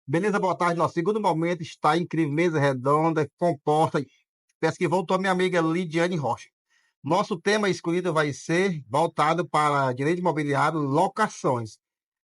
Beleza, boa tarde. Nosso segundo momento está incrível, mesa redonda, composta. Peço que voltou minha amiga Lidiane Rocha. Nosso tema escolhido vai ser voltado para direito imobiliário, locações.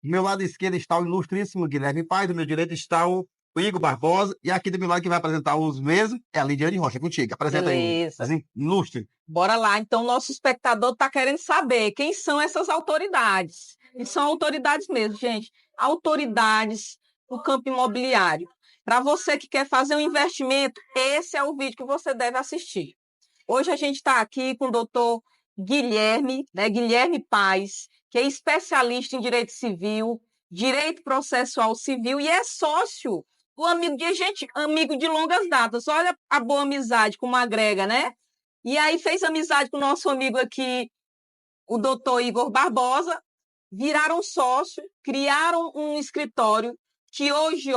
Do meu lado esquerdo está o ilustríssimo Guilherme Paz, do meu direito está o Igor Barbosa, e aqui do meu lado que vai apresentar os mesmos é a Lidiane Rocha. Contigo, apresenta aí, Beleza. assim, ilustre. Bora lá. Então, nosso espectador está querendo saber quem são essas autoridades. E são autoridades mesmo, gente. Autoridades no campo imobiliário. Para você que quer fazer um investimento, esse é o vídeo que você deve assistir. Hoje a gente está aqui com o doutor Guilherme, né, Guilherme Paz, que é especialista em direito civil, direito processual civil e é sócio, o amigo de gente, amigo de longas datas. Olha a boa amizade como agrega, né? E aí fez amizade com o nosso amigo aqui, o doutor Igor Barbosa, viraram sócio, criaram um escritório que hoje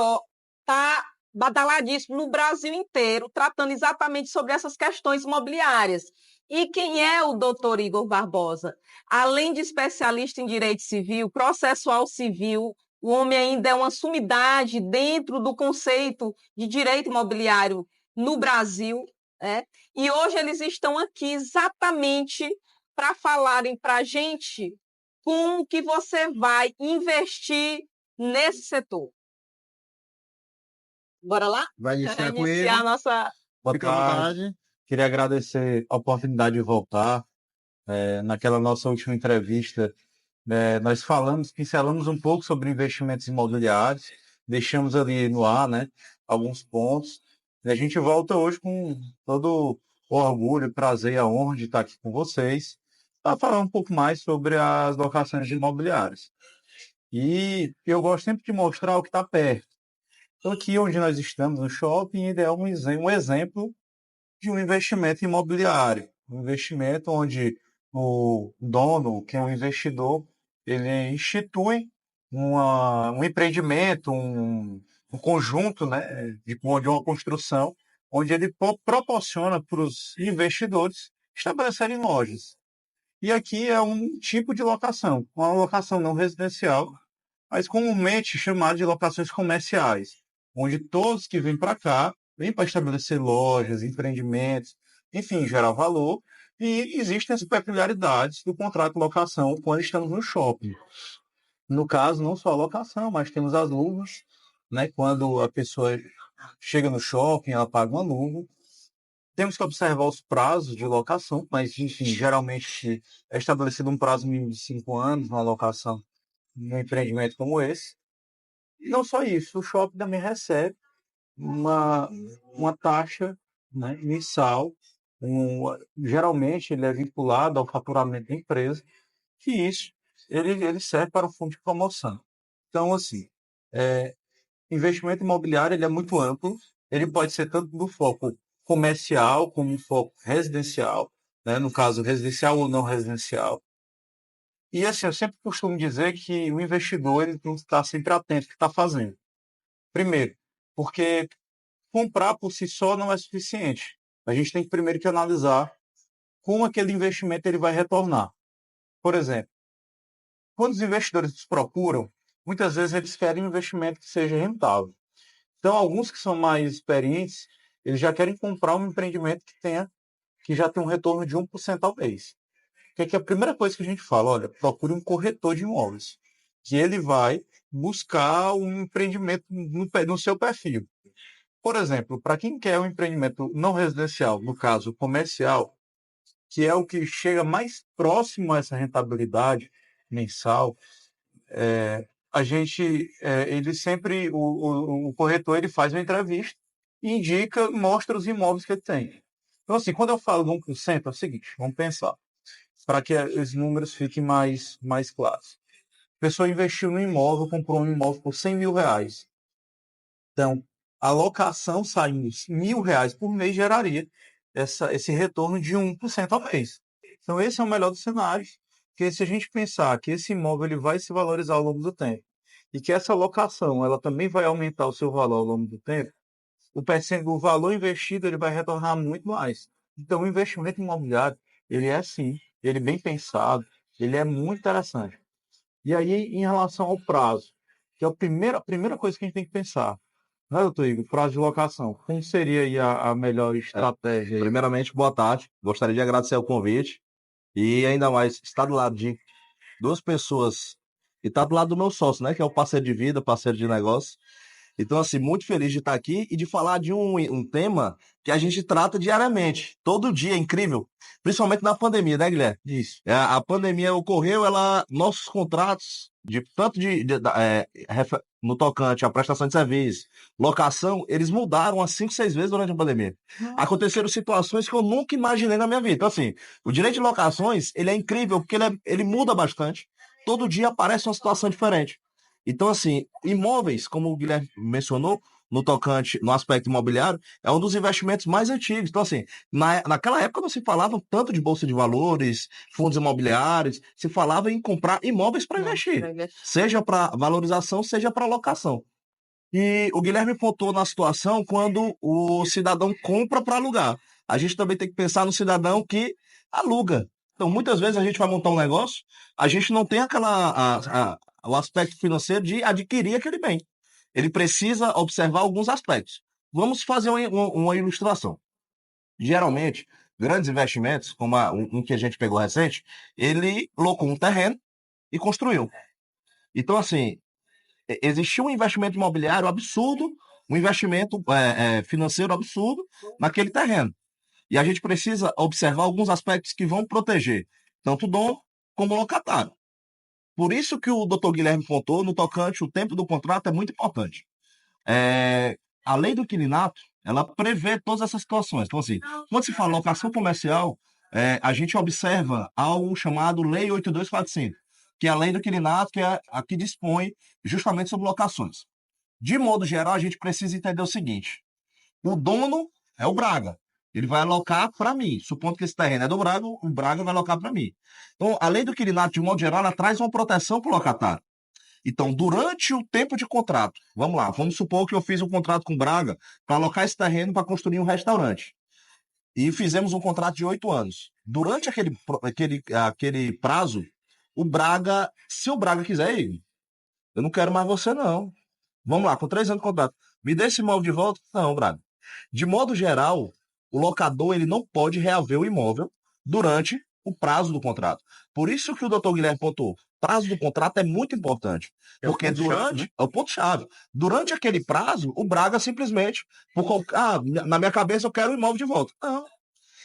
está badaladíssimo no Brasil inteiro, tratando exatamente sobre essas questões imobiliárias. E quem é o doutor Igor Barbosa? Além de especialista em direito civil, processual civil, o homem ainda é uma sumidade dentro do conceito de direito imobiliário no Brasil, né? E hoje eles estão aqui exatamente para falarem para a gente como que você vai investir nesse setor. Bora lá? Vai iniciar com Iniciar ele. a nossa... Boa Fica à tarde. vontade. Queria agradecer a oportunidade de voltar. Naquela nossa última entrevista, nós pincelamos um pouco sobre investimentos imobiliários, deixamos ali no ar, né, alguns pontos. E a gente volta hoje com todo o orgulho, prazer e a honra de estar aqui com vocês, para falar um pouco mais sobre as locações imobiliárias. E eu gosto sempre de mostrar o que está perto. Então, aqui onde nós estamos, no shopping, é um exemplo de um investimento imobiliário. Um investimento onde o dono, que é um investidor, ele institui um empreendimento, um conjunto, né, de uma construção, onde ele proporciona para os investidores estabelecerem lojas. E aqui é um tipo de locação, uma locação não residencial, mas comumente chamada de locações comerciais, onde todos que vêm para cá vêm para estabelecer lojas, empreendimentos, enfim, gerar valor. E existem as peculiaridades do contrato de locação quando estamos no shopping. No caso, não só a locação, mas temos as luvas, né? Quando a pessoa chega no shopping, ela paga uma luva. Temos que observar os prazos de locação, mas, enfim, geralmente é estabelecido um prazo mínimo de 5 anos, uma locação num empreendimento como esse. E não só isso, o shopping também recebe uma, uma taxa, né, mensal, geralmente ele é vinculado ao faturamento da empresa, que isso ele serve para o fundo de promoção. Então, assim, investimento imobiliário ele é muito amplo, ele pode ser tanto do foco comercial como no foco residencial, né, no caso residencial ou não residencial. E assim, eu sempre costumo dizer que o investidor ele tem que estar sempre atento ao que está fazendo. Primeiro, porque comprar por si só não é suficiente. A gente tem que primeiro que analisar como aquele investimento ele vai retornar. Por exemplo, quando os investidores nos procuram, muitas vezes eles querem um investimento que seja rentável. Então, alguns que são mais experientes, eles já querem comprar um empreendimento que já tem um retorno de 1% ao mês. Que é a primeira coisa que a gente fala? Olha, procure um corretor de imóveis, que ele vai buscar um empreendimento no seu perfil. Por exemplo, para quem quer um empreendimento não residencial, no caso comercial, que é o que chega mais próximo a essa rentabilidade mensal, ele sempre, o corretor ele faz uma entrevista e indica, mostra os imóveis que ele tem. Então, assim, quando eu falo de 1%, é o seguinte, vamos pensar, para que os números fiquem mais claros. A pessoa investiu no imóvel, comprou um imóvel por R$ 100.000. Então, a locação saindo R$ 1.000 por mês geraria esse retorno de 1% ao mês. Então, esse é o melhor dos cenários, porque se a gente pensar que esse imóvel ele vai se valorizar ao longo do tempo e que essa locação ela também vai aumentar o seu valor ao longo do tempo, o valor investido ele vai retornar muito mais. Então, o investimento imobiliário, ele é assim, ele é bem pensado, ele é muito interessante. E aí, em relação ao prazo, que é a primeira coisa que a gente tem que pensar. Né, doutor Igor? Prazo de locação. Como seria aí a melhor estratégia aí? Primeiramente, boa tarde. Gostaria de agradecer o convite e ainda mais estar do lado de duas pessoas e estar do lado do meu sócio, né, que é o parceiro de vida, parceiro de negócio. Então, assim, muito feliz de estar aqui e de falar de um tema que a gente trata diariamente, todo dia, é incrível, principalmente na pandemia, né, Guilherme? Isso. A pandemia ocorreu, nossos contratos, tanto no tocante à prestação de serviço, locação, eles mudaram umas 5, 6 vezes durante a pandemia. Aconteceram situações que eu nunca imaginei na minha vida. Então, assim, o direito de locações, ele é incrível, porque ele muda bastante. Todo dia aparece uma situação diferente. Então, assim, imóveis, como o Guilherme mencionou, no tocante, no aspecto imobiliário, é um dos investimentos mais antigos. Então, assim, naquela época não se falava tanto de bolsa de valores, fundos imobiliários, se falava em comprar imóveis para investir, seja para valorização, seja para locação. E o Guilherme pontuou na situação quando o cidadão compra para alugar. A gente também tem que pensar no cidadão que aluga. Então, muitas vezes a gente vai montar um negócio, a gente não tem o aspecto financeiro de adquirir aquele bem. Ele precisa observar alguns aspectos. Vamos fazer uma ilustração. Geralmente, grandes investimentos, como um que a gente pegou recente, ele locou um terreno e construiu. Então, assim, existiu um investimento imobiliário absurdo, um investimento financeiro absurdo naquele terreno. E a gente precisa observar alguns aspectos que vão proteger tanto o dono como o locatário. Por isso que o doutor Guilherme pontou, no tocante, o tempo do contrato é muito importante. A lei do inquilinato, ela prevê todas essas situações. Então, assim, quando se fala locação comercial, a gente observa algo chamado Lei 8245, que é a lei do inquilinato, que é a que dispõe justamente sobre locações. De modo geral, a gente precisa entender o seguinte: o dono é o Braga. Ele vai alocar para mim. Supondo que esse terreno é do Braga, o Braga vai alocar para mim. Então, a lei do inquilinato, de modo geral, ela traz uma proteção para o locatário. Então, durante o tempo de contrato, vamos lá, vamos supor que eu fiz um contrato com o Braga para alocar esse terreno para construir um restaurante. E fizemos um contrato de 8 anos. Durante aquele prazo, se o Braga quiser, Igor, eu não quero mais você, não. Vamos lá, com 3 anos de contrato. Me dê esse imóvel de volta? Não, Braga. De modo geral, o locador ele não pode reaver o imóvel durante o prazo do contrato. Por isso que o doutor Guilherme pontuou. Prazo do contrato é muito importante. Porque é o ponto-chave. Durante aquele prazo, o Braga simplesmente, na minha cabeça eu quero o imóvel de volta. Não.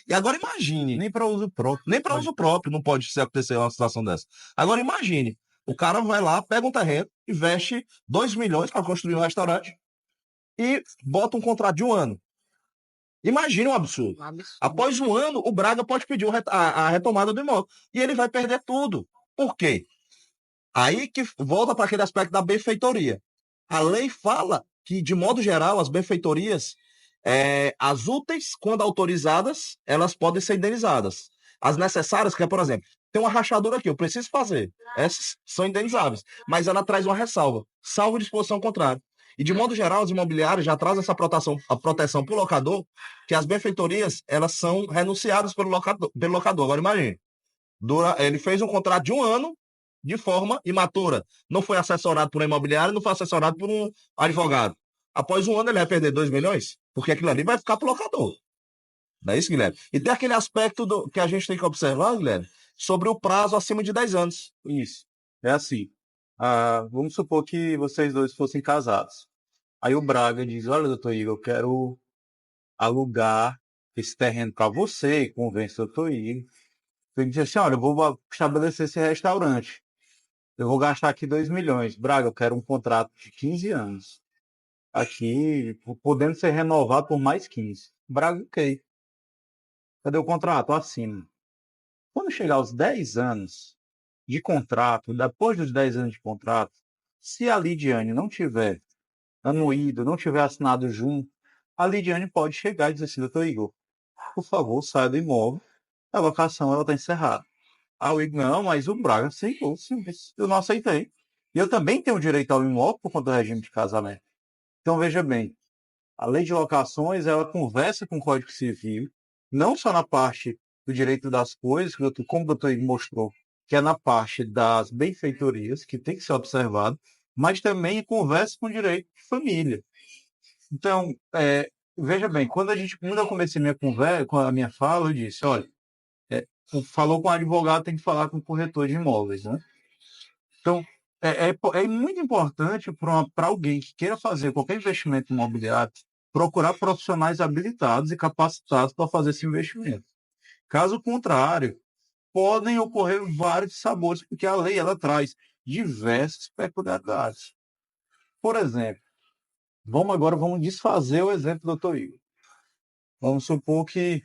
E agora imagine. Nem para uso próprio. Nem para uso próprio não pode acontecer uma situação dessa. Agora imagine. O cara vai lá, pega um terreno, investe 2 milhões para construir um restaurante e bota um contrato de 1 ano. Imagine um absurdo. Após 1 ano, o Braga pode pedir a retomada do imóvel. E ele vai perder tudo. Por quê? Aí que volta para aquele aspecto da benfeitoria. A lei fala que, de modo geral, as benfeitorias, as úteis, quando autorizadas, elas podem ser indenizadas. As necessárias, que é, por exemplo, tem uma rachadura aqui, eu preciso fazer. Essas são indenizáveis. Mas ela traz uma ressalva. Salvo disposição contrária. E, de modo geral, os imobiliários já trazem essa proteção para o locador, que as benfeitorias, elas são renunciadas pelo locador. Agora, imagine. Ele fez um contrato de 1 ano de forma imatura. Não foi assessorado por um imobiliário, não foi assessorado por um advogado. Após 1 ano, ele vai perder 2 milhões, porque aquilo ali vai ficar para o locador. Não é isso, Guilherme? E tem aquele aspecto que a gente tem que observar, Guilherme, sobre o prazo acima de 10 anos. Isso. É assim. Vamos supor que vocês dois fossem casados. Aí o Braga diz: olha, doutor Igor, eu quero alugar esse terreno para você, convence o doutor Igor. Ele diz assim: olha, eu vou estabelecer esse restaurante. Eu vou gastar aqui 2 milhões. Braga, eu quero um contrato de 15 anos. Aqui, podendo ser renovado por mais 15. Braga, ok. Cadê o contrato? Assina. Quando chegar aos 10 anos de contrato, depois dos 10 anos de contrato, se a Lidiane não tiver anuído, não tiver assinado junto, a Lidiane pode chegar e dizer assim: doutor Igor, por favor, saia do imóvel, a locação está encerrada. Ah, o Igor, não, mas o Braga aceitou, sim, mas eu não aceitei. E eu também tenho direito ao imóvel por conta do regime de casamento. Então, veja bem, a lei de locações, ela conversa com o Código Civil, não só na parte do direito das coisas, como o doutor Igor mostrou, que é na parte das benfeitorias, que tem que ser observado, mas também conversa com direito de família. Então, veja bem, quando eu comecei minha conversa, com a minha fala, eu disse, olha, falou com o advogado, tem que falar com o corretor de imóveis, né? Então, é muito importante para alguém que queira fazer qualquer investimento imobiliário, procurar profissionais habilitados e capacitados para fazer esse investimento. Caso contrário, podem ocorrer vários sabores, porque a lei ela traz diversas peculiaridades. Por exemplo, vamos desfazer o exemplo do Dr. Igor. Vamos supor que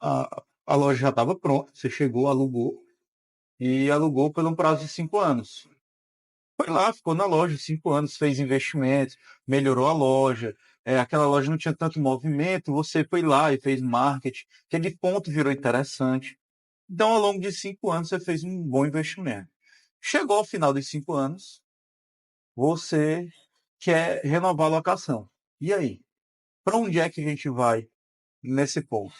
a loja já estava pronta, você chegou, alugou por um prazo de 5 anos. Foi lá, ficou na loja 5 anos, fez investimentos, melhorou a loja. Aquela loja não tinha tanto movimento, você foi lá e fez marketing, aquele ponto virou interessante. Então, ao longo de 5 anos, você fez um bom investimento. Chegou ao final dos 5 anos, você quer renovar a locação. E aí? Para onde é que a gente vai nesse ponto?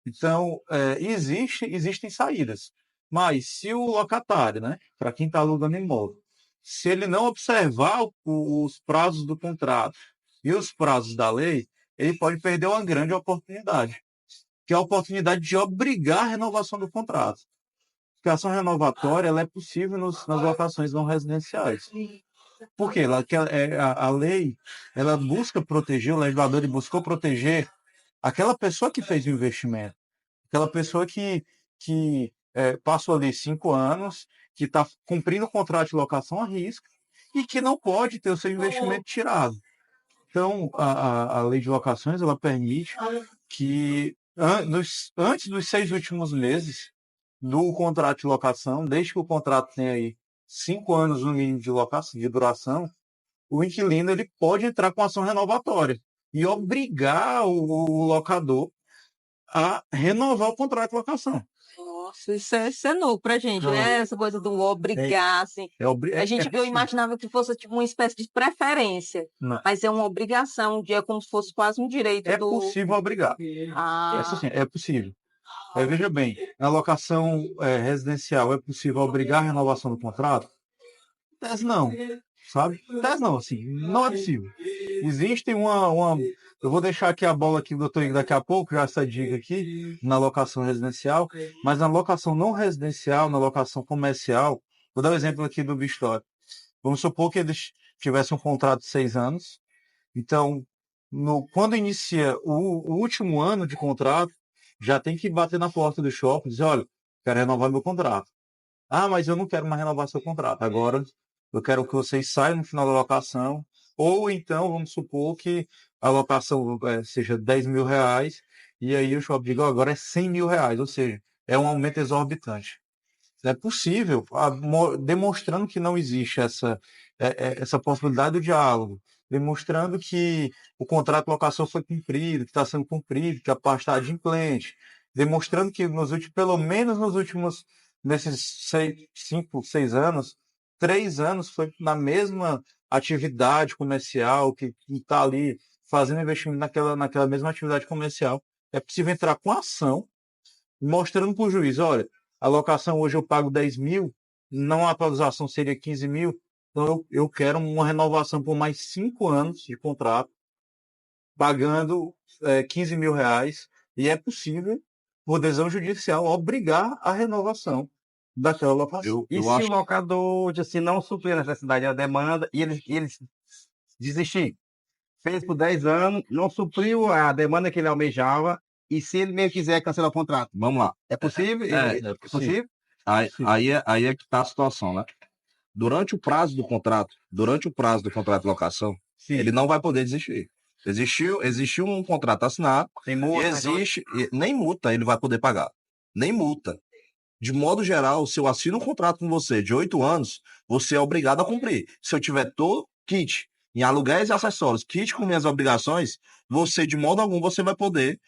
Então, existem saídas. Mas se o locatário, né, para quem está alugando imóvel, se ele não observar os prazos do contrato e os prazos da lei, ele pode perder uma grande oportunidade, que é a oportunidade de obrigar a renovação do contrato. Porque a ação renovatória ela é possível nas locações não residenciais. Por quê? A lei ela busca proteger, o legislador ele buscou proteger aquela pessoa que fez o investimento. Aquela pessoa que passou ali 5 anos, que está cumprindo o contrato de locação a risco e que não pode ter o seu investimento tirado. Então, a lei de locações ela permite que antes dos 6 últimos meses do contrato de locação, desde que o contrato tenha aí 5 anos no mínimo de locação, de duração, o inquilino ele pode entrar com ação renovatória e obrigar o locador a renovar o contrato de locação. Nossa, isso é novo pra gente, né? Essa coisa do obrigar, assim. Eu imaginava que fosse tipo uma espécie de preferência, mas é uma obrigação, é como se fosse quase um direito É possível obrigar. É possível. Veja bem, na locação residencial é possível obrigar a renovação do contrato? Tese não, sabe? Tese não, assim, não é possível. Existe eu vou deixar aqui a bola aqui do doutor daqui a pouco, já essa dica aqui, na locação residencial, mas na locação não residencial, na locação comercial, vou dar um exemplo aqui do Bistório. Vamos supor que eles tivessem um contrato de 6 anos, então, quando inicia o último ano de contrato, já tem que bater na porta do shopping e dizer, olha, quero renovar meu contrato. Ah, mas eu não quero mais renovar seu contrato. Agora, eu quero que vocês saiam no final da locação. Ou então, vamos supor que a locação seja 10 mil reais e aí o shopping diga, agora é 100 mil reais. Ou seja, é um aumento exorbitante. É possível, demonstrando que não existe essa possibilidade do diálogo, demonstrando que o contrato de locação foi cumprido, que está sendo cumprido, que a parte está adimplente, demonstrando que pelo menos nesses 5, 6 anos, 3 anos foi na mesma atividade comercial, que está ali fazendo investimento naquela mesma atividade comercial. É possível entrar com ação, mostrando para o juiz, olha, a locação hoje eu pago 10 mil, não a atualização seria 15 mil, então eu quero uma renovação por mais 5 anos de contrato, pagando 15 mil reais, e é possível, por decisão judicial, obrigar a renovação daquela locação. E se o locador assim, não suprir a necessidade da demanda e ele desistir? Fez por 10 anos, não supriu a demanda que ele almejava, e se ele mesmo quiser cancelar o contrato? Vamos lá. É possível? É possível. Aí é que está a situação, né? Durante o prazo do contrato de locação, ele não vai poder desistir. Existiu um contrato assinado, Tem multa, nem multa ele vai poder pagar. Nem multa. De modo geral, se eu assino um contrato com você de 8 anos, você é obrigado a cumprir. Se eu tiver todo kit em aluguéis e acessórios, kit com minhas obrigações, você, de modo algum, você vai poder,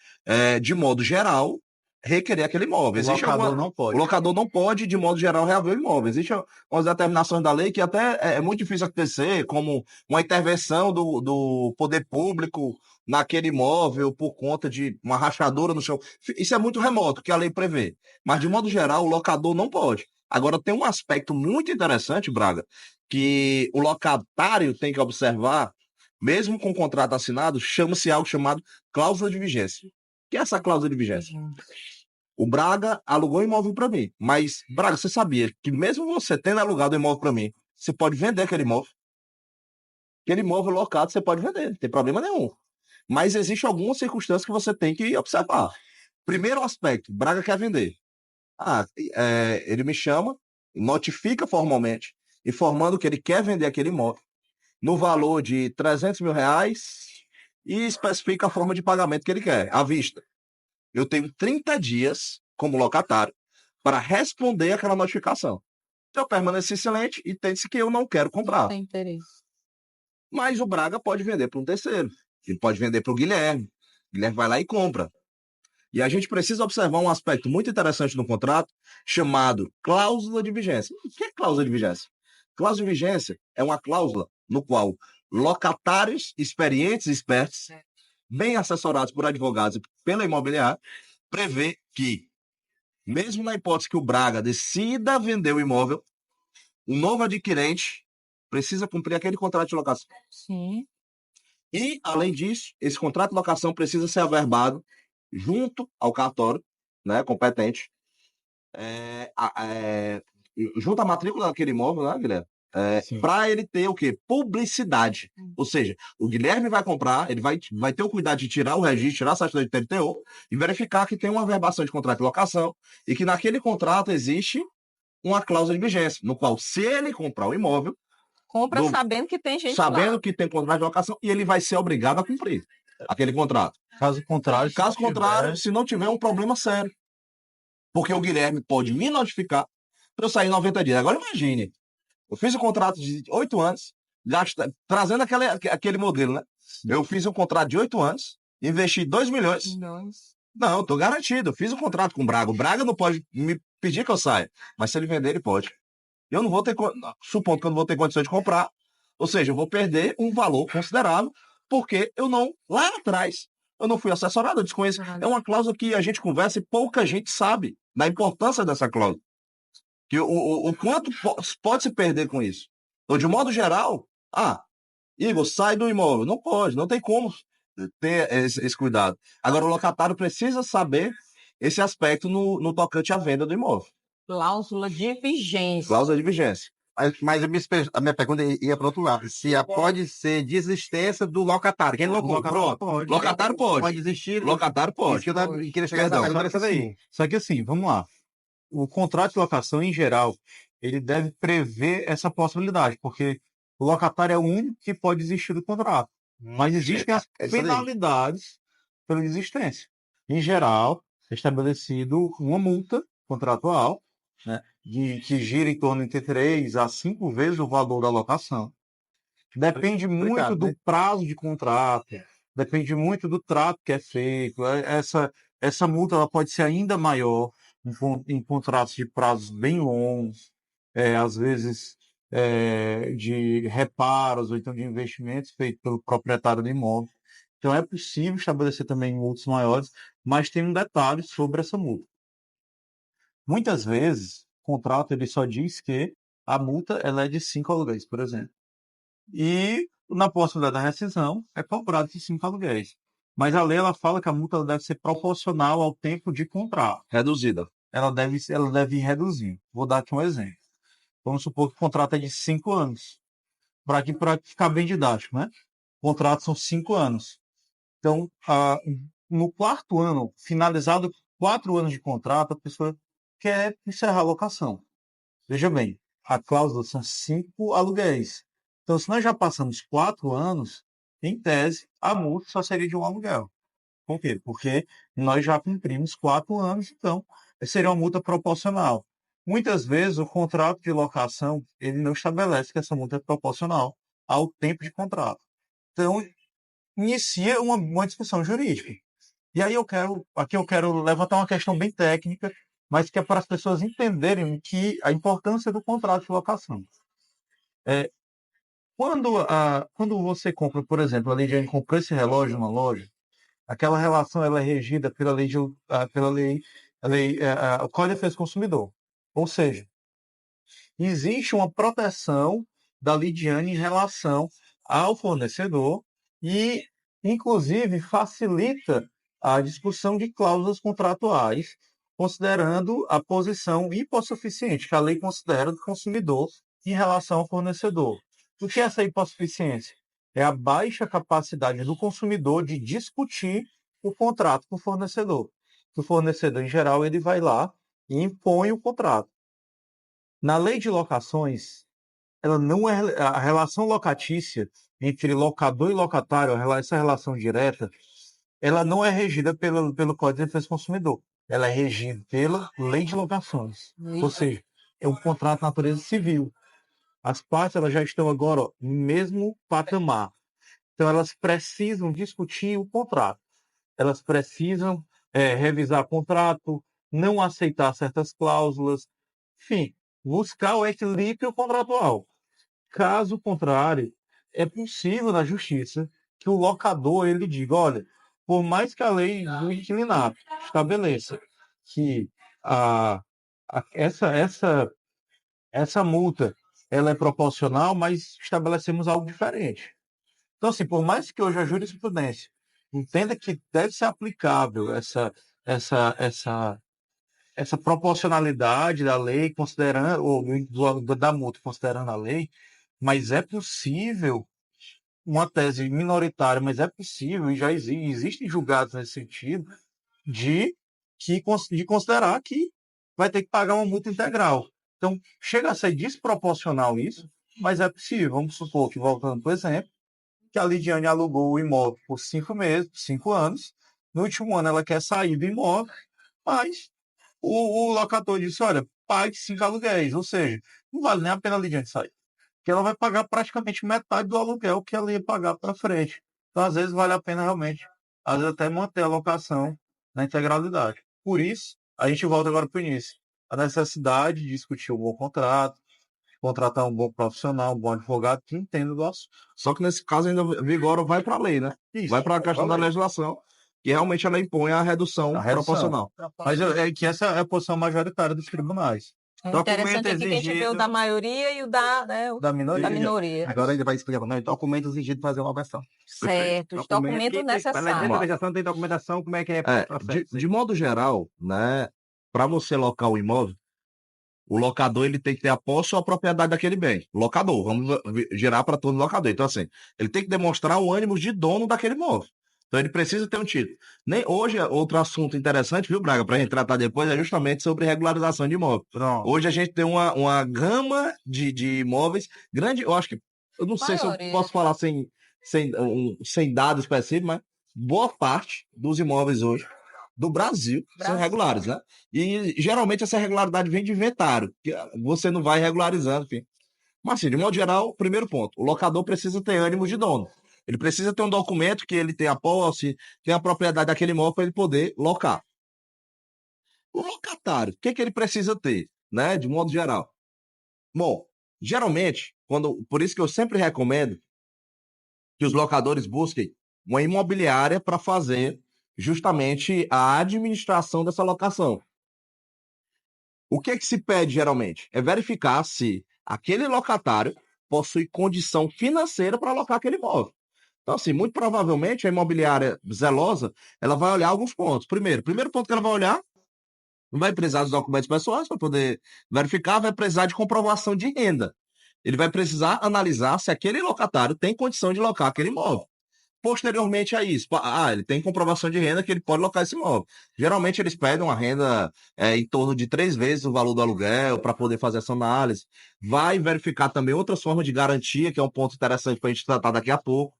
de modo geral, requerer aquele imóvel. O locador não pode, de modo geral, reaver o imóvel. Existem umas determinações da lei que até é muito difícil acontecer, como uma intervenção do poder público naquele imóvel por conta de uma rachadura no chão. Isso é muito remoto, que a lei prevê. Mas, de modo geral, o locador não pode. Agora, tem um aspecto muito interessante, Braga, que o locatário tem que observar, mesmo com o contrato assinado, chama-se algo chamado cláusula de vigência. O que é essa cláusula de vigência? O Braga alugou imóvel para mim, mas, Braga, você sabia que mesmo você tendo alugado o imóvel para mim, você pode vender aquele imóvel? Aquele imóvel locado você pode vender, não tem problema nenhum. Mas existem algumas circunstâncias que você tem que observar. Primeiro aspecto, Braga quer vender. Ele me chama, notifica formalmente, informando que ele quer vender aquele imóvel no valor de R$ 300 mil e especifica a forma de pagamento que ele quer, à vista. Eu tenho 30 dias como locatário para responder aquela notificação. Se eu permanecer silente, entende-se que eu não quero comprar. Tem interesse. Mas o Braga pode vender para um terceiro. Ele pode vender para o Guilherme. O Guilherme vai lá e compra. E a gente precisa observar um aspecto muito interessante no contrato, chamado cláusula de vigência. O que é cláusula de vigência? Cláusula de vigência é uma cláusula no qual locatários experientes e espertos, bem assessorados por advogados e pela imobiliária, prevê que, mesmo na hipótese que o Braga decida vender o imóvel, o novo adquirente precisa cumprir aquele contrato de locação. Sim. E, além disso, esse contrato de locação precisa ser averbado junto ao cartório, né, competente, junto à matrícula daquele imóvel, né, Guilherme? Para ele ter o quê? Publicidade. Ou seja, o Guilherme vai comprar, ele vai ter o cuidado de tirar o registro, tirar a certidão de TTO e verificar que tem uma averbação de contrato de locação e que naquele contrato existe uma cláusula de vigência, no qual, se ele comprar o imóvel, Compra sabendo que tem gente sabendo lá. que tem contrato de locação, e ele vai ser obrigado a cumprir aquele contrato. Caso contrário, se não tiver um problema sério. Porque o Guilherme pode me notificar para eu sair em 90 dias. Agora imagine, eu fiz um contrato de 8 anos, trazendo aquele modelo, né? Eu fiz um contrato de 8 anos, investi 2 milhões. Não, estou garantido. Eu fiz um contrato com o Braga. O Braga não pode me pedir que eu saia, mas se ele vender, ele pode. Eu não vou ter, supondo que eu não vou ter condições de comprar, ou seja, eu vou perder um valor considerável, porque eu não, lá atrás, eu não fui assessorado, eu desconheço. É uma cláusula que a gente conversa e pouca gente sabe da importância dessa cláusula. Que o quanto pode se perder com isso. Então, de modo geral, Igor, sai do imóvel. Não pode, não tem como ter esse cuidado. Agora, o locatário precisa saber esse aspecto no tocante à venda do imóvel. Cláusula de vigência. Cláusula de vigência. Mas a minha pergunta ia para outro lado. Se pode ser desistência do locatário. Quem locou? Pronto. Locatário pode. Pode desistir. Locatário pode. Isso que eu queria chegar Perdão. nessa pergunta daí. Só que assim, vamos lá. O contrato de locação, em geral, ele deve prever essa possibilidade, porque o locatário é o único que pode desistir do contrato. Mas existem as penalidades pela desistência. Em geral, é estabelecido uma multa contratual, né, que gira em torno de 3 a 5 vezes o valor da locação. Depende muito do prazo de contrato, depende muito do trato que é feito. Essa multa ela pode ser ainda maior em contratos de prazos bem longos, às vezes de reparos ou então de investimentos feitos pelo proprietário do imóvel. Então é possível estabelecer também multas maiores, mas tem um detalhe sobre essa multa. Muitas vezes, o contrato ele só diz que a multa ela é de 5 aluguéis, por exemplo. E na possibilidade da rescisão é cobrado de 5 aluguéis. Mas a lei ela fala que a multa ela deve ser proporcional ao tempo de contrato. Reduzida. Ela deve ir reduzindo. Vou dar aqui um exemplo. Vamos supor que o contrato é de 5 anos. Para ficar bem didático, né? O contrato são 5 anos. Então, no quarto ano, finalizado 4 anos de contrato, a pessoa quer encerrar a locação. Veja bem, a cláusula são 5 aluguéis. Então, se nós já passamos 4 anos, em tese, a multa só seria de um aluguel. Por quê? Porque nós já cumprimos 4 anos, então seria uma multa proporcional. Muitas vezes, o contrato de locação ele não estabelece que essa multa é proporcional ao tempo de contrato. Então, inicia uma discussão jurídica. E aí eu quero levantar uma questão bem técnica, mas que é para as pessoas entenderem a importância do contrato de locação. Quando você compra, por exemplo, a Lidiane comprou esse relógio na loja, aquela relação ela é regida pela lei, o Código de Defesa do Consumidor. Ou seja, existe uma proteção da lidiane em relação ao fornecedor e, inclusive, facilita a discussão de cláusulas contratuais, considerando a posição hipossuficiente que a lei considera do consumidor em relação ao fornecedor. O que é essa hipossuficiência? É a baixa capacidade do consumidor de discutir o contrato com o fornecedor. O fornecedor, em geral, ele vai lá e impõe o contrato. Na lei de locações, ela não é a relação locatícia entre locador e locatário, essa relação direta, ela não é regida pelo Código de Defesa do Consumidor. Ela é regida pela lei de locações. Ou seja, é um contrato de natureza civil. As partes elas já estão agora no mesmo patamar. Então, elas precisam discutir o contrato. Elas precisam revisar o contrato, não aceitar certas cláusulas, enfim, buscar o equilíbrio contratual. Caso contrário, é possível na justiça que o locador ele diga, olha, por mais que a lei do inquilinato estabeleça que essa multa ela é proporcional, mas estabelecemos algo diferente. Então, assim, por mais que hoje a jurisprudência entenda que deve ser aplicável essa, essa proporcionalidade da lei, considerando, ou da multa, considerando a lei, mas é possível, uma tese minoritária, mas é possível, e já existem julgados nesse sentido, de considerar que vai ter que pagar uma multa integral. Então, chega a ser desproporcional isso, mas é possível. Vamos supor que, voltando para o exemplo, que a Lidiane alugou o imóvel por 5 meses, 5 anos. No último ano ela quer sair do imóvel, mas o locador disse, olha, pague 5 aluguéis, ou seja, não vale nem a pena a Lidiane sair. Porque ela vai pagar praticamente metade do aluguel que ela ia pagar para frente. Então, às vezes, vale a pena realmente, às vezes até manter a locação na integralidade. Por isso, a gente volta agora para o início. A necessidade de discutir um bom contrato, contratar um bom profissional, um bom advogado que entenda do assunto. Só que nesse caso ainda vigora, vai para a lei, né? Isso, vai para a questão da legislação, que realmente ela impõe a redução proporcional. Mas é que essa é a posição majoritária dos tribunais. O interessante é que a gente vê o da maioria e o da minoria. Agora ele vai explicar para nós documentos exigidos para fazer uma versão. Certo, os documentos necessários. Legalização tem documentação, como é que é? De modo geral, né, para você locar o imóvel, o locador ele tem que ter a posse ou a propriedade daquele bem. Locador, vamos girar para todo locador. Então, assim, ele tem que demonstrar o ânimo de dono daquele imóvel. Então, ele precisa ter um título. Hoje, outro assunto interessante, viu, Braga, para a gente tratar depois, é justamente sobre regularização de imóvel. Pronto. Hoje a gente tem uma gama de imóveis grande. Eu acho que, eu não sei se eu posso falar sem dados específicos, mas boa parte dos imóveis hoje do Brasil são regulares, né? E geralmente essa regularidade vem de inventário, que você não vai regularizando, enfim. Mas assim, de modo geral, primeiro ponto, o locador precisa ter ânimo de dono. Ele precisa ter um documento que ele tem a posse, tem a propriedade daquele imóvel para ele poder locar. O locatário, o que ele precisa ter, né? De modo geral. Bom, geralmente, por isso que eu sempre recomendo que os locadores busquem uma imobiliária para fazer justamente a administração dessa locação. O que se pede geralmente? É verificar se aquele locatário possui condição financeira para alocar aquele imóvel. Então, assim, muito provavelmente a imobiliária zelosa, ela vai olhar alguns pontos. Primeiro ponto que ela vai olhar, vai precisar dos documentos pessoais para poder verificar, vai precisar de comprovação de renda. Ele vai precisar analisar se aquele locatário tem condição de locar aquele imóvel. Posteriormente a isso, ele tem comprovação de renda que ele pode locar esse imóvel. Geralmente eles pedem uma renda em torno de 3 vezes o valor do aluguel para poder fazer essa análise. Vai verificar também outras formas de garantia, que é um ponto interessante para a gente tratar daqui a pouco.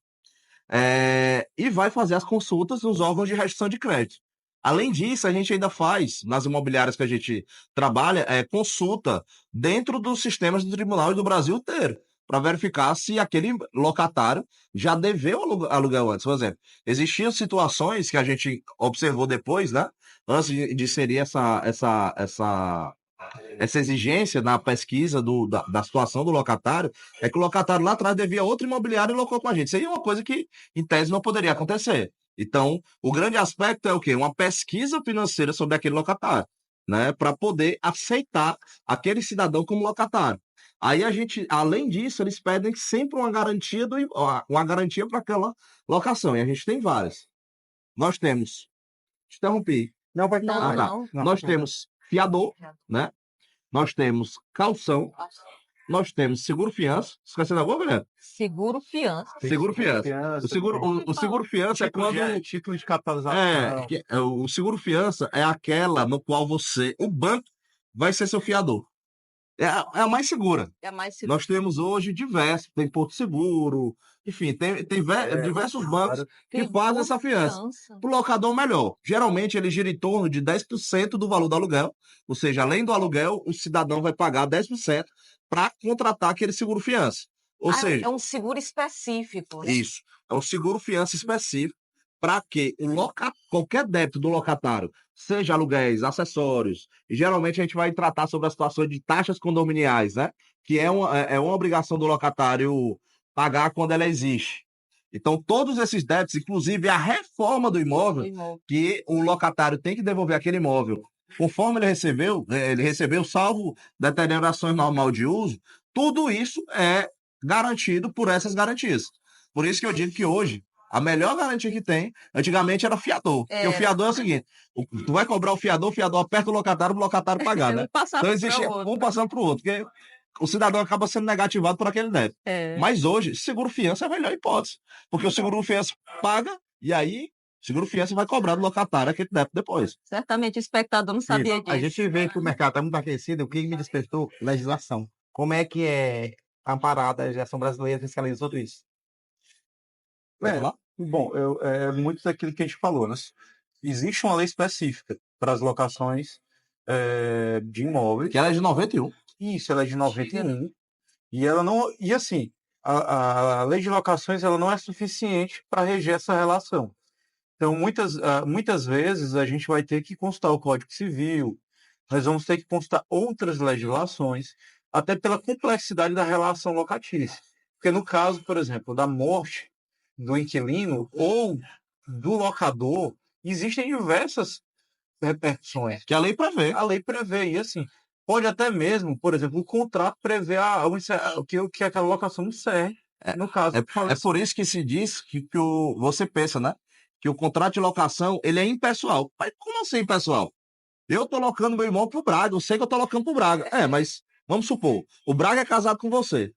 E vai fazer as consultas nos órgãos de restrição de crédito. Além disso, a gente ainda faz, nas imobiliárias que a gente trabalha, consulta dentro dos sistemas do tribunal e do Brasil inteiro, para verificar se aquele locatário já deveu aluguel antes. Por exemplo, existiam situações que a gente observou depois, né? Antes de inserir essa exigência na pesquisa da situação do locatário, é que o locatário lá atrás devia outro imobiliário e locou com a gente. Isso aí é uma coisa que, em tese, não poderia acontecer. Então, o grande aspecto é o quê? Uma pesquisa financeira sobre aquele locatário, né? Para poder aceitar aquele cidadão como locatário. Aí a gente, além disso, eles pedem sempre uma garantia para aquela locação. E a gente tem várias. Nós temos, te interrompi. Não, pode Não, falar. Ah, tá. não. Nós temos fiador, né? Nós temos calção, nós temos seguro-fiança. Esquecendo alguma, galera? Seguro fiança. Seguro-fiança. O seguro-fiança é quando. Título de capitalização. O seguro-fiança é aquela no qual o banco vai ser seu fiador. É a mais segura. É mais seguro. Nós temos hoje diversos, tem Porto Seguro, enfim, tem diversos bancos que fazem essa fiança. Para o locador, melhor. Geralmente, ele gira em torno de 10% do valor do aluguel, ou seja, além do aluguel, o cidadão vai pagar 10% para contratar aquele seguro-fiança. Ou seja, é um seguro específico, né? isso, é um seguro-fiança específico para que qualquer débito do locatário, seja aluguéis, acessórios, e geralmente a gente vai tratar sobre a situação de taxas condominiais, né? Que é uma obrigação do locatário pagar quando ela existe. Então, todos esses débitos, inclusive a reforma do imóvel, que o locatário tem que devolver aquele imóvel, conforme ele recebeu, salvo deteriorações normal de uso, tudo isso é garantido por essas garantias. Por isso que eu digo que hoje, a melhor garantia que tem, antigamente era fiador. Porque o fiador é o seguinte: tu vai cobrar o fiador aperta o locatário pagar, né? Então existe um passando para o outro, porque o cidadão acaba sendo negativado por aquele débito. Mas hoje, seguro-fiança é a melhor hipótese. Porque o seguro-fiança paga e aí o seguro-fiança vai cobrar do locatário aquele débito depois. Certamente o espectador não sabia disso. A gente vê que o mercado está muito aquecido. O que me despertou? Legislação. Como é que é amparada a legislação brasileira fiscaliza tudo isso? Bom, é muito daquilo que a gente falou, né? Existe uma lei específica para as locações de imóveis. Que ela é de 91. Isso, ela é de 91. E ela não. E assim, a lei de locações ela não é suficiente para reger essa relação. Então, muitas vezes a gente vai ter que consultar o Código Civil, nós vamos ter que consultar outras legislações, até pela complexidade da relação locatícia. Porque no caso, por exemplo, da morte do inquilino ou do locador, existem diversas repercussões. Que a lei prevê. A lei prevê, e assim, pode até mesmo, por exemplo, o contrato prever que aquela locação não serve, no caso. É por isso que se diz que você pensa, né? Que o contrato de locação, ele é impessoal. Mas como assim impessoal? Eu estou locando meu irmão pro Braga, eu sei que eu estou locando pro Braga. Mas vamos supor, o Braga é casado com você.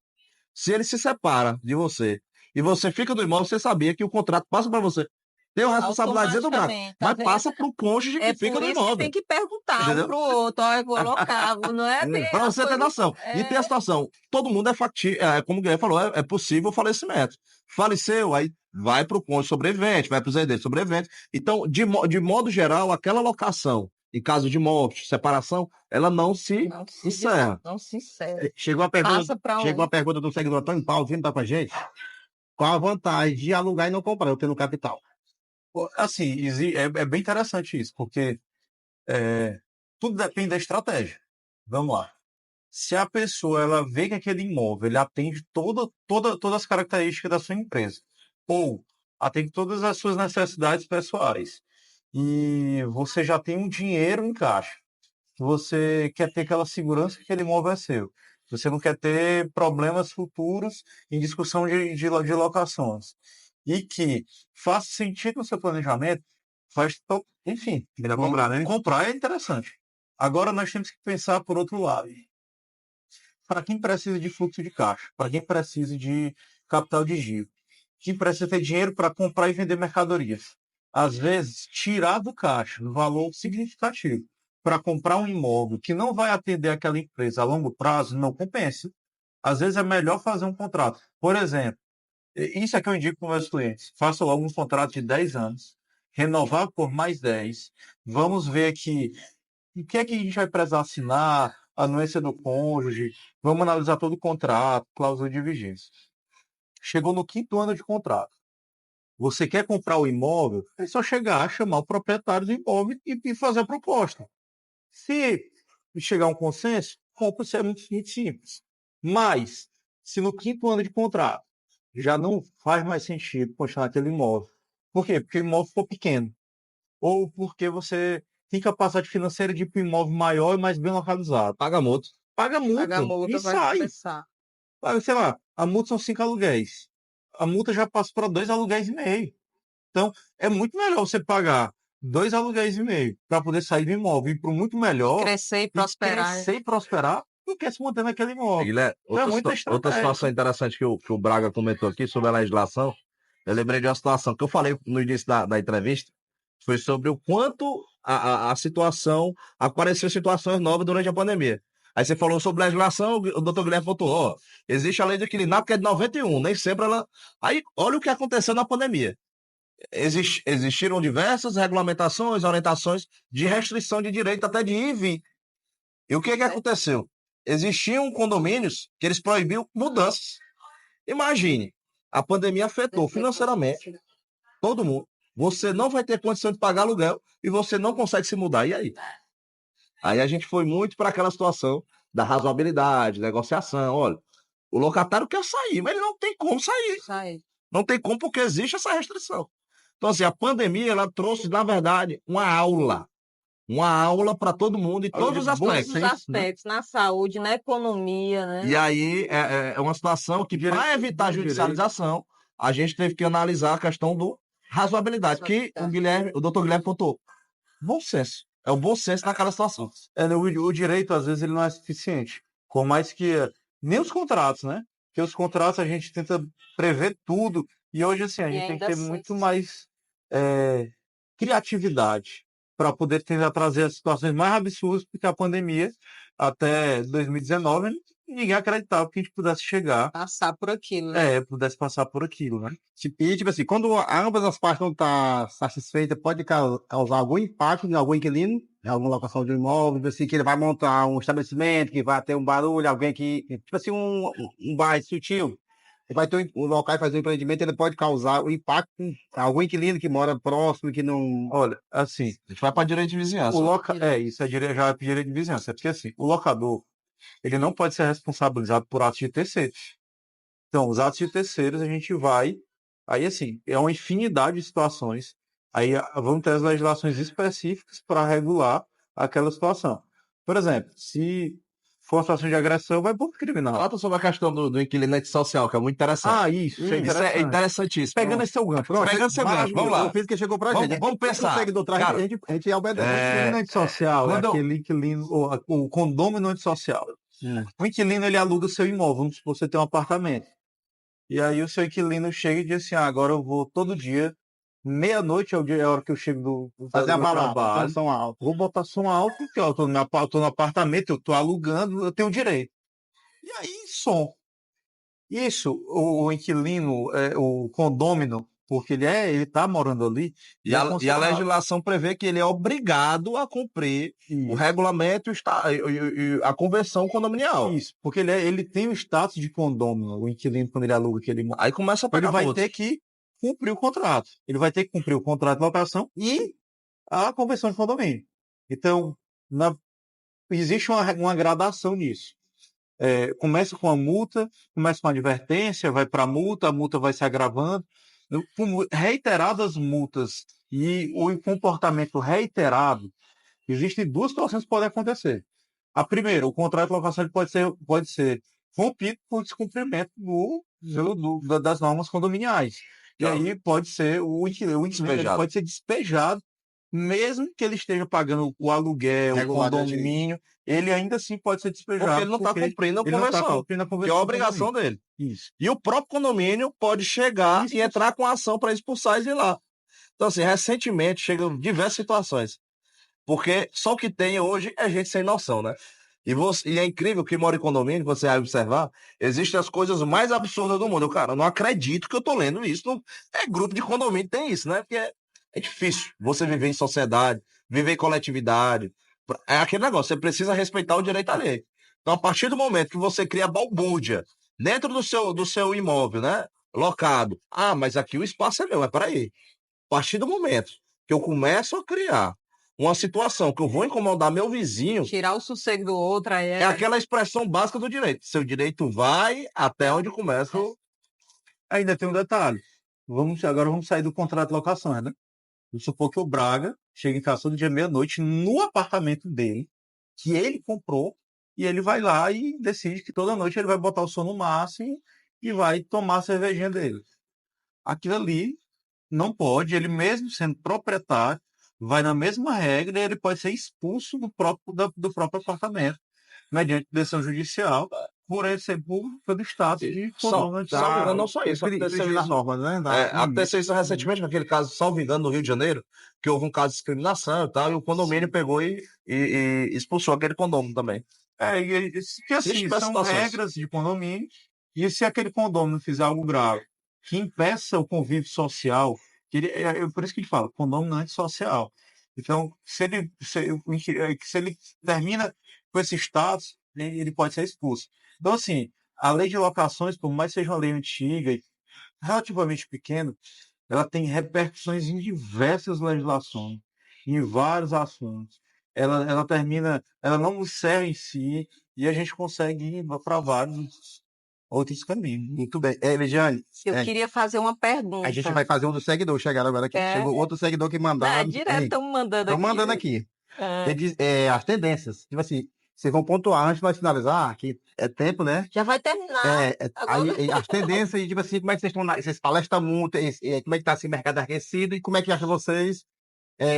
Se ele se separa de você e você fica no imóvel, você sabia que o contrato passa para você. Tem a responsabilidade do Braga, mas passa para o cônjuge que fica no imóvel. Tem que perguntar um para o outro, eu vou locar, não é? Para você ter noção. E tem a situação, todo mundo é factível, como o Guilherme falou, é possível o falecimento. Faleceu, aí vai para o cônjuge sobrevivente, vai para os herdeiros sobreviventes. Então, de modo geral, aquela locação, em caso de morte, separação, ela não se encerra. Não se encerra. Chegou uma pergunta do seguidor Antônio Paulo, vindo dar para a gente. Qual a vantagem de alugar e não comprar, eu tendo capital? Assim, é bem interessante isso, porque tudo depende da estratégia. Vamos lá. Se a pessoa ela vê que aquele imóvel ele atende todas as características da sua empresa, ou atende todas as suas necessidades pessoais, e você já tem um dinheiro em caixa, você quer ter aquela segurança que aquele imóvel é seu, você não quer ter problemas futuros em discussão de locações, e que faça sentido no seu planejamento, enfim, Melhor comprar, né? Comprar é interessante. Agora nós temos que pensar por outro lado. Para quem precisa de fluxo de caixa, para quem precisa de capital de giro, quem precisa ter dinheiro para comprar e vender mercadorias. Às vezes, tirar do caixa um valor significativo para comprar um imóvel que não vai atender aquela empresa a longo prazo não compensa. Às vezes é melhor fazer um contrato. Por exemplo, isso é que eu indico para os meus clientes. Faça logo um contrato de 10 anos, renovar por mais 10. Vamos ver aqui o que é que a gente vai precisar assinar, anuência do cônjuge, vamos analisar todo o contrato, cláusula de vigência. Chegou no 5º ano de contrato. Você quer comprar o imóvel, é só chegar, chamar o proprietário do imóvel e fazer a proposta. Se chegar a um consenso, compra, isso é muito simples. Mas, se no 5º ano de contrato já não faz mais sentido continuar aquele imóvel. Por quê? Porque o imóvel ficou pequeno. Ou porque você tem capacidade financeira de ir para um imóvel maior e mais bem localizado. Paga multa. paga a multa, Paga a multa, e vai sai. começar. Paga, sei lá, a multa são 5 aluguéis. A multa já passa para 2 aluguéis e meio. Então, é muito melhor você pagar 2 aluguéis e meio para poder sair do imóvel e ir para muito melhor, Crescer e prosperar. crescer e prosperar, do que se manter naquele imóvel. Guilherme, Então é muita outra situação estratégia. interessante que o Braga comentou aqui sobre a legislação, eu lembrei de uma situação que eu falei no início da entrevista, foi sobre o quanto a situação, apareceu situações novas durante a pandemia. Aí você falou sobre legislação, o doutor Guilherme botou, ó, existe a lei do equilíbrio que é de 91, nem sempre ela... Aí, olha o que aconteceu na pandemia. Existiram diversas regulamentações, orientações de restrição de direito até de ir e vir. E o que que aconteceu? Existiam condomínios que eles proibiam mudanças. Imagine, a pandemia afetou financeiramente todo mundo. Você não vai ter condição de pagar aluguel e você não consegue se mudar. E aí? Aí a gente foi muito para aquela situação da razoabilidade, negociação. Olha, o locatário quer sair, mas ele não tem como sair. Sai. Não tem como porque existe essa restrição. Então, assim, a pandemia, ela trouxe, na verdade, uma aula. Uma aula para todo mundo em todos os Todos aspectos. os aspectos, na saúde, na economia, né? E aí é uma situação que, para evitar a judicialização, a gente teve que analisar a questão do razoabilidade, que o doutor Guilherme pontuou. Bom senso. É o bom senso naquela situação. O direito, às vezes, ele não é suficiente. Por mais que... Nem os contratos, né? Porque os contratos a gente tenta prever tudo. E hoje, assim, a gente tem que ter muito mais criatividade para poder tentar trazer as situações mais absurdas, porque a pandemia, até 2019, ninguém acreditava que a gente pudesse chegar, Passar por aquilo, né? pudesse passar por aquilo, né? E, tipo assim, quando ambas as partes não estão satisfeitas, pode causar algum impacto em algum inquilino, em alguma locação de um imóvel, tipo assim, que ele vai montar um estabelecimento, que vai ter um barulho, alguém que, tipo assim, um bairro sutil, ele vai ter um local e fazer um empreendimento, ele pode causar um impacto em algum inquilino que mora próximo, que não... Olha, assim, A gente vai para direito de vizinhança. isso já é direito de vizinhança. É porque, assim, o locador, ele não pode ser responsabilizado por atos de terceiros. Então, os atos de terceiros, a gente vai... Aí, assim, é uma infinidade de situações. Aí, vamos ter as legislações específicas para regular aquela situação. Por exemplo, se for uma situação de agressão, vai por criminal. Trata sobre a questão do inquilino antissocial, que é muito interessante. Isso Isso é interessantíssimo. Pegando esse seu gancho. Pegando seu gancho, vamos lá. Eu fiz que chegou pra Vamos- gente. vamos pensar. Consegue do trás, Cara, a gente obedece. O inquilino antissocial é quando eu- aquele inquilino, o condômino antissocial. O inquilino, ele aluga o seu imóvel, vamos supor que você tem um apartamento. E aí o seu inquilino chega e diz assim, agora eu vou todo dia, meia-noite é a hora que eu chego Fazer a do balada, trabalho, som alto. vou botar som alto, porque eu tô no apartamento, eu tô alugando, eu tenho direito. E aí, som. Isso, o inquilino, o condômino, porque ele tá morando ali. E a legislação prevê que ele é obrigado a cumprir o regulamento e a convenção condominial. Isso, porque ele tem o status de condômino, o inquilino, quando ele aluga aquele imóvel. Aí começa a Ele pagar vai multa. ter que cumprir o contrato. Ele vai ter que cumprir o contrato de locação e a convenção de condomínio. Então, existe uma gradação nisso. Começa com a multa, começa com a advertência, vai para a multa vai se agravando. Com reiteradas multas e o comportamento reiterado, existem duas situações que podem acontecer. A primeira, o contrato de locação ele pode ser rompido por descumprimento das normas condominiais. E aí pode ser o inquilino ele pode ser despejado, mesmo que ele esteja pagando o aluguel, o condomínio, ele ainda assim pode ser despejado. Porque ele não está cumprindo a convenção, que é a obrigação dele. Isso. E o próprio condomínio pode chegar e entrar com ação para expulsar ele lá. Então, assim, recentemente chegam diversas situações. Porque só o que tem hoje é gente sem noção, né? E é incrível que mora em condomínio, você vai observar, existem as coisas mais absurdas do mundo. Eu não acredito que eu tô lendo isso. Grupo de condomínio tem isso, né? Porque é difícil você viver em sociedade, viver em coletividade. É aquele negócio, você precisa respeitar o direito alheio. Então, a partir do momento que você cria balbúrdia dentro do seu imóvel, né? Locado. Ah, mas aqui o espaço é meu. Mas peraí. A partir do momento que eu começo a criar uma situação que eu vou incomodar meu vizinho... Tirar o sossego do outro aí é aquela expressão básica do direito. Seu direito vai até onde começa o... Ainda tem um detalhe. Agora vamos sair do contrato de locação, né? Vamos supor que o Braga chega em casa todo dia meia-noite no apartamento dele, que ele comprou, e ele vai lá e decide que toda noite ele vai botar o som no máximo e vai tomar a cervejinha dele. Aquilo ali não pode, ele mesmo sendo proprietário, vai na mesma regra e ele pode ser expulso do próprio apartamento, mediante decisão judicial, por ele ser público pelo status de Salvo condomínio engano, não antissocial. só isso. Aconteceu Infringir as isso, normas, né? aconteceu isso recentemente, naquele caso, salvo engano, no Rio de Janeiro, que houve um caso de discriminação e tal, e o condomínio pegou e expulsou aquele condomínio também. Que assim, Existe são situações. regras de condomínio, e se aquele condomínio fizer algo grave que impeça o convívio social, por isso que a gente fala, condomínio não é antissocial. Então, se ele termina com esse status, ele pode ser expulso. Então, assim, a lei de locações, por mais que seja uma lei antiga e relativamente pequena, ela tem repercussões em diversas legislações, em vários assuntos. Ela não encerra em si, e a gente consegue ir para vários outros caminhos. Muito bem. Eliane, Eu queria fazer uma pergunta. a gente vai fazer um do seguidor. Chegaram agora aqui. Chegou outro seguidor que Não, mandaram. direto estamos mandando Estão aqui. mandando aqui. É. As tendências. Tipo assim, vocês vão pontuar antes de nós finalizar, que é tempo, né? Já vai terminar. Agora- As tendências, tipo assim, como é que vocês estão vocês palestram muito, como é que está esse mercado aquecido e como é que acham vocês,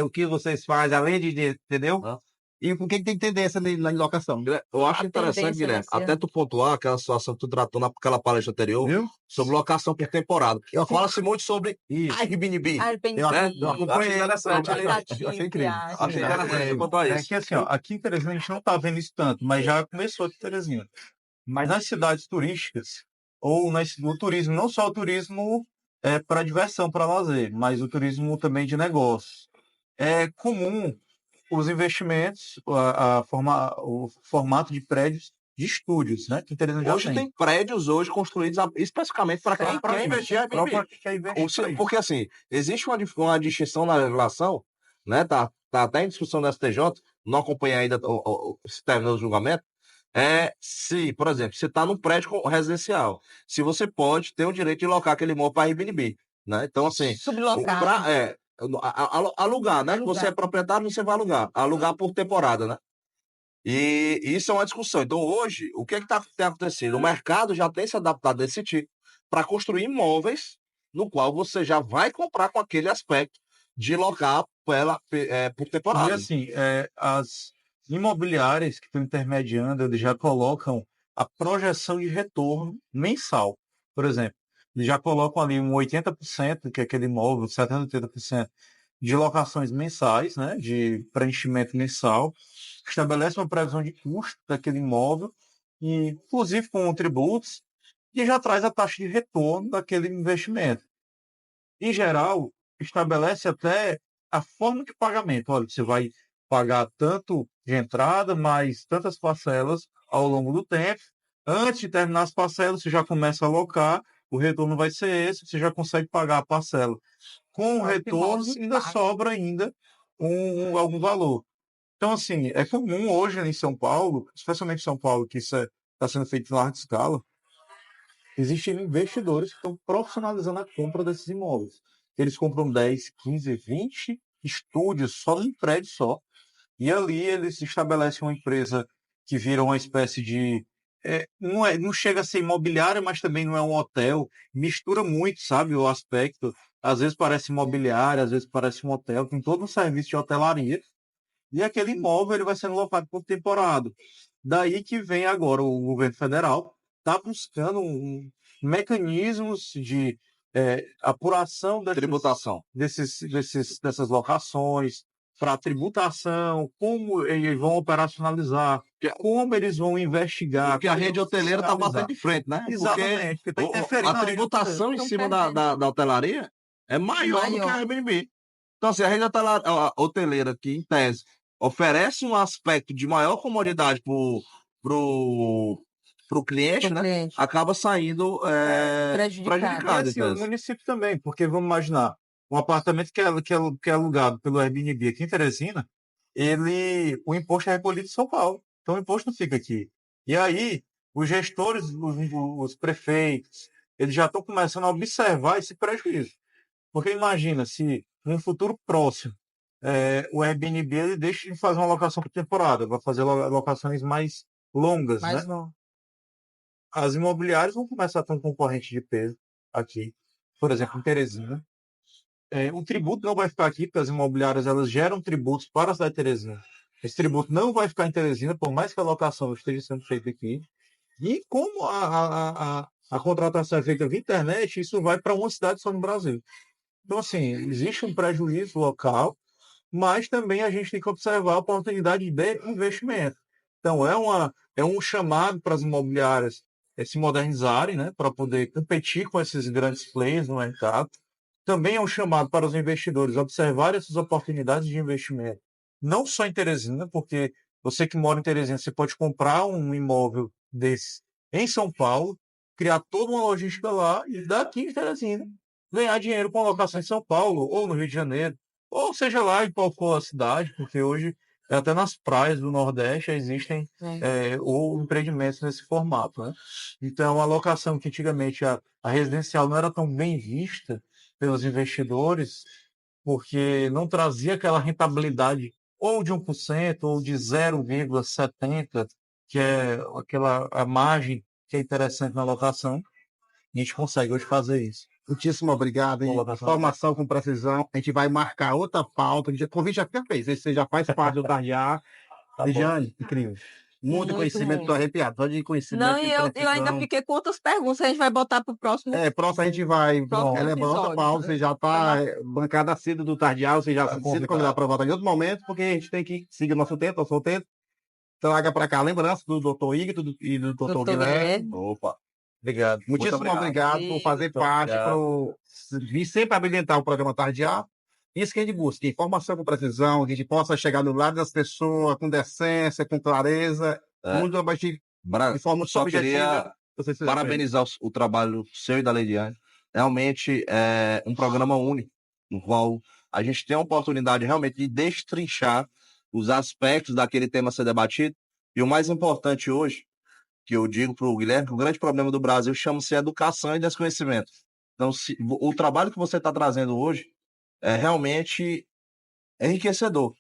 o que vocês fazem, além entendeu? Ah. E o que que tem tendência na locação. Eu acho A interessante, tendência Guilherme, vai ser- até tu pontuar aquela situação que tu tratou naquela palestra anterior, Viu? sobre locação por temporada. Fala-se muito sobre Isso. Airbnb. Airbnb. Eu acompanhei, interessante, eu achei incrível. Achei interessante quanto a isso. Que assim, ó, aqui em Teresina a gente não está vendo isso tanto, mas já começou aqui em Teresina. Mas nas cidades turísticas, ou no turismo, não só o turismo para diversão, para lazer, mas o turismo também de negócios. É comum os investimentos, o formato de prédios de estúdios, né? Que Teresina já Hoje tem prédios construídos especificamente para quem quer investir em Airbnb. Porque assim, existe uma distinção na legislação, né? Tá até em discussão no STJ, não acompanhei ainda se terminou o julgamento. Se, por exemplo, você está num prédio residencial, se você pode ter o direito de locar aquele imóvel para Airbnb, né? Então, assim, Sublocar. alugar, né? Alugar. Você é proprietário, você vai alugar por temporada, né? E isso é uma discussão. Então, hoje, o que é que tem acontecido? O mercado já tem se adaptado desse tipo para construir imóveis no qual você já vai comprar com aquele aspecto de locar por temporada. E assim, as imobiliárias que estão intermediando, eles já colocam a projeção de retorno mensal. Por exemplo, eles já colocam ali um 80%, que é aquele imóvel, 70%, 80% de locações mensais, né, de preenchimento mensal, estabelece uma previsão de custo daquele imóvel, e, inclusive com tributos, e já traz a taxa de retorno daquele investimento. Em geral, estabelece até a forma de pagamento. Olha, você vai pagar tanto de entrada, mais tantas parcelas ao longo do tempo. Antes de terminar as parcelas, você já começa a alocar, o retorno vai ser esse, você já consegue pagar a parcela. Com o retorno, ainda sobra ainda algum valor. Então, assim, é comum hoje em São Paulo, especialmente em São Paulo, que isso está sendo feito em larga escala, existem investidores que estão profissionalizando a compra desses imóveis. Eles compram 10, 15, 20 estúdios só em prédio só. E ali eles estabelecem uma empresa que vira uma espécie de... não chega a ser imobiliária, mas também não é um hotel. Mistura muito, sabe, o aspecto. Às vezes parece imobiliária, às vezes parece um hotel. Tem todo um serviço de hotelaria. E aquele imóvel ele vai sendo locado por temporada. Daí que vem agora o governo federal está buscando mecanismos de apuração Tributação. dessas locações para tributação, como eles vão operacionalizar, como eles vão investigar. Porque a rede hoteleira está batendo de frente, né? Exatamente. Porque a tributação em cima da hotelaria é maior do que a Airbnb. Então, assim, a rede hoteleira, que em tese oferece um aspecto de maior comodidade pro cliente, né? Acaba saindo prejudicado. E assim, o município também, porque vamos imaginar, um apartamento que é alugado pelo Airbnb aqui em Teresina, o imposto é recolhido em São Paulo. Então o imposto não fica aqui. E aí, os gestores, os prefeitos, eles já estão começando a observar esse prejuízo. Porque imagina, se num futuro próximo, o Airbnb ele deixa de fazer uma locação por temporada, vai fazer locações mais longas, Mais né? bom. As imobiliárias vão começar a ter um concorrente de peso aqui. Por exemplo, em Teresina. O tributo não vai ficar aqui, porque as imobiliárias elas geram tributos para a cidade de Teresina. Esse tributo não vai ficar em Teresina, por mais que a locação esteja sendo feita aqui. E como a contratação é feita via internet, isso vai para uma cidade só no Brasil. Então, assim, existe um prejuízo local, mas também a gente tem que observar a oportunidade de investimento. Então, é um chamado para as imobiliárias se modernizarem, né, para poder competir com esses grandes players no mercado. Também é um chamado para os investidores observarem essas oportunidades de investimento, não só em Teresina, porque você que mora em Teresina, você pode comprar um imóvel desse em São Paulo, criar toda uma logística lá e daqui em Teresina ganhar dinheiro com a locação em São Paulo ou no Rio de Janeiro, ou seja lá em qual for a cidade, porque hoje até nas praias do Nordeste existem ou empreendimentos nesse formato, né? Então a locação que antigamente a residencial não era tão bem vista pelos investidores, porque não trazia aquela rentabilidade ou de 1% ou de 0,70%, que é a margem que é interessante na locação. A gente consegue hoje fazer isso. Muitíssimo obrigado, hein? Colocação Informação com precisão. A gente vai marcar outra pauta. O convite já fez. Você já faz parte do Tarja. Tá bom. Regiane, incrível. Muito conhecimento, bom. tô arrepiado. Só de conhecimento. Não, e de eu ainda precisão. fiquei com outras perguntas, a gente vai botar para o próximo. Próximo a gente vai Próximo elaborar outra episódio. pauta. Você já está bancada cedo do Tardial, você já Tá se sente convidado. convidado para voltar em outro momento, porque a gente tem que seguir o nosso tempo, Traga para cá a lembrança do Dr. Igor e do Dr. Doutor Guilherme. Opa, Obrigado. Muitíssimo obrigado por fazer Muito parte, obrigado. por vir sempre abrilhantar o programa Tardial. Isso que a gente busca, informação com precisão, que a gente possa chegar no lado das pessoas com decência, com clareza, muito Braga, de forma só objetiva. queria Você seja parabenizar o trabalho seu e da Leidiane. Realmente é um programa único, no qual a gente tem a oportunidade realmente de destrinchar os aspectos daquele tema a ser debatido. E o mais importante hoje, que eu digo para o Guilherme, que o grande problema do Brasil chama-se educação e desconhecimento. Então, o trabalho que você está trazendo hoje é realmente enriquecedor,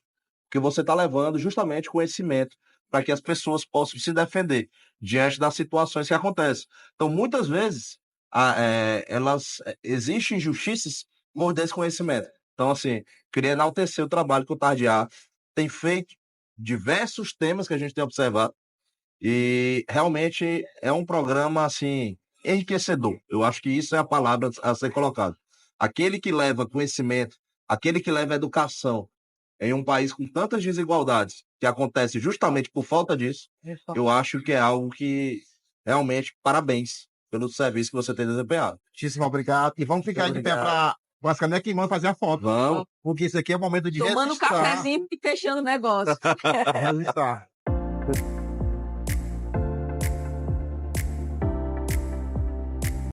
porque você está levando justamente conhecimento para que as pessoas possam se defender diante das situações que acontecem. Então, muitas vezes, existem injustiças por desconhecimento. Então, assim, queria enaltecer o trabalho que o Tardiá tem feito, diversos temas que a gente tem observado, e realmente é um programa, assim, enriquecedor. Eu acho que isso é a palavra a ser colocada. Aquele que leva conhecimento, aquele que leva educação em um país com tantas desigualdades, que acontece justamente por falta disso, eu acho que é algo que realmente, parabéns pelo serviço que você tem desempenhado. Muitíssimo obrigado. E vamos ficar de pé para as canecas e vamos fazer a foto. Vamos. Porque isso aqui é o momento de Tomando um registrar. cafezinho e fechando o negócio. Registrar.